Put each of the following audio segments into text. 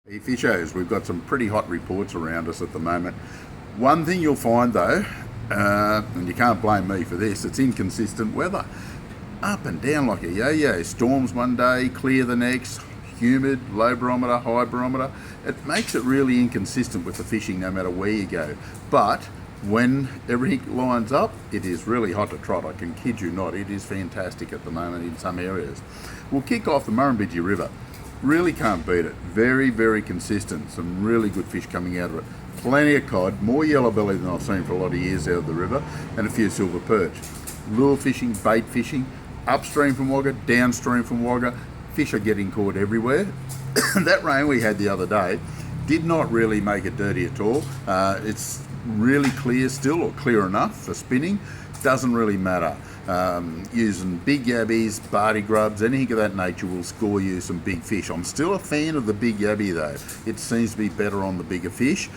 Hey Fishers, we've got some pretty hot reports around us at the moment. One thing you'll find though, and you can't blame me for this, it's inconsistent weather. Up and down like a yo-yo. Storms one day, clear the next, humid, low barometer, high barometer. It makes it really inconsistent with the fishing no matter where you go. But when everything lines up, it is really hot to trot. I can kid you not, it is fantastic at the moment in some areas. We'll kick off the Murrumbidgee River. Really can't beat it. Very, very consistent. Some really good fish coming out of it. Plenty of cod, more yellow belly than I've seen for a lot of years out of the river, and a few silver perch. Lure fishing, bait fishing, upstream from Wagga, downstream from Wagga. Fish are getting caught everywhere. That rain we had the other day did not really make it dirty at all. It's really clear still, or clear enough for spinning. Doesn't really matter. Using big yabbies, barty grubs, anything of that nature will score you some big fish. I'm still a fan of the big yabby though. It seems to be better on the bigger fish.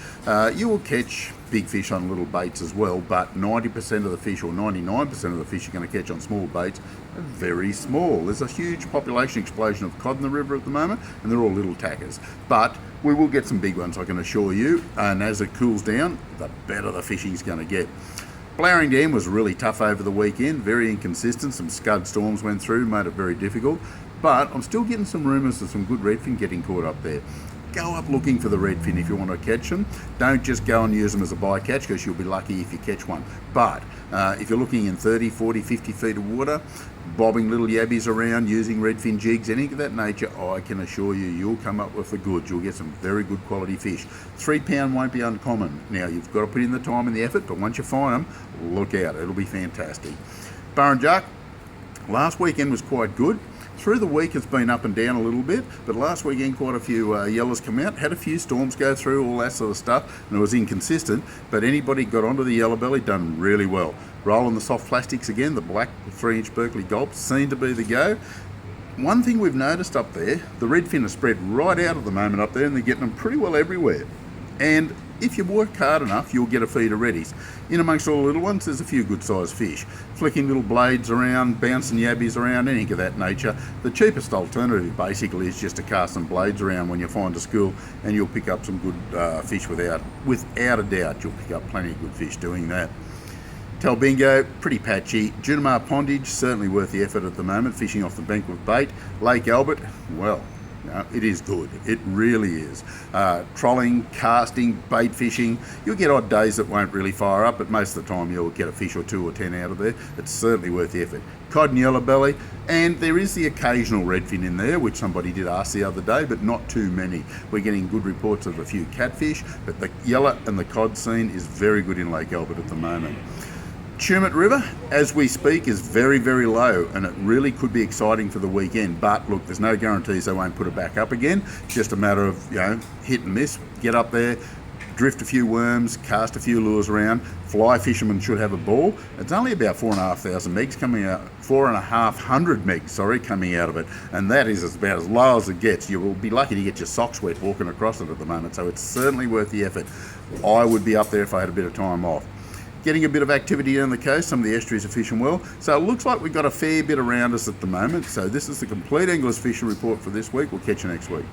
You will catch big fish on little baits as well, but 90% of the fish or 99% of the fish you're going to catch on small baits are very small. There's a huge population explosion of cod in the river at the moment, and they're all little tackers. But we will get some big ones, I can assure you, and as it cools down, the better the fishing's going to get. Blowering Dam was really tough over the weekend, very inconsistent. Some scud storms went through, made it very difficult. But I'm still getting some rumours of some good redfin getting caught up there. Go up looking for the redfin if you want to catch them. Don't just go and use them as a bycatch, because you'll be lucky if you catch one. But if you're looking in 30, 40, 50 feet of water, bobbing little yabbies around, using redfin jigs, anything of that nature, I can assure you, you'll come up with the goods. You'll get some very good quality fish. 3 pound won't be uncommon. Now, you've got to put in the time and the effort, but once you find them, look out. It'll be fantastic. Burrinjuck, last weekend was quite good. Through the week it's been up and down a little bit, but last weekend quite a few yellows come out, had a few storms go through, all that sort of stuff, and it was inconsistent, but anybody got onto the yellow belly done really well. Rolling the soft plastics again, the black 3-inch Berkeley gulp seemed to be the go. One thing we've noticed up there, the redfin are spread right out at the moment up there, and they're getting them pretty well everywhere. And if you work hard enough, you'll get a feed of reddies. In amongst all the little ones, there's a few good sized fish. Flicking little blades around, bouncing yabbies around, anything of that nature. The cheapest alternative basically is just to cast some blades around when you find a school, and you'll pick up some good fish without a doubt. You'll pick up plenty of good fish doing that. Talbingo, pretty patchy. Junimar Pondage, certainly worth the effort at the moment, fishing off the bank with bait. Lake Albert, well, it is good. It really is. Trolling, casting, bait fishing. You'll get odd days that won't really fire up, but most of the time you'll get a fish or 2 or 10 out of there. It's certainly worth the effort. Cod and yellow belly, and there is the occasional redfin in there, which somebody did ask the other day, but not too many. We're getting good reports of a few catfish, but the yellow and the cod scene is very good in Lake Albert at the moment. Tumut River, as we speak, is very, very low, and it really could be exciting for the weekend. But look, there's no guarantees they won't put it back up again. Just a matter of, hit and miss. Get up there, drift a few worms, cast a few lures around. Fly fishermen should have a ball. It's only about 4,500 megs coming out, 4,500 megs, coming out of it, and that is about as low as it gets. You will be lucky to get your socks wet walking across it at the moment, so it's certainly worth the effort. I would be up there if I had a bit of time off. Getting a bit of activity down the coast, some of the estuaries are fishing well. So it looks like we've got a fair bit around us at the moment. So this is the complete Anglers Fishing Report for this week. We'll catch you next week.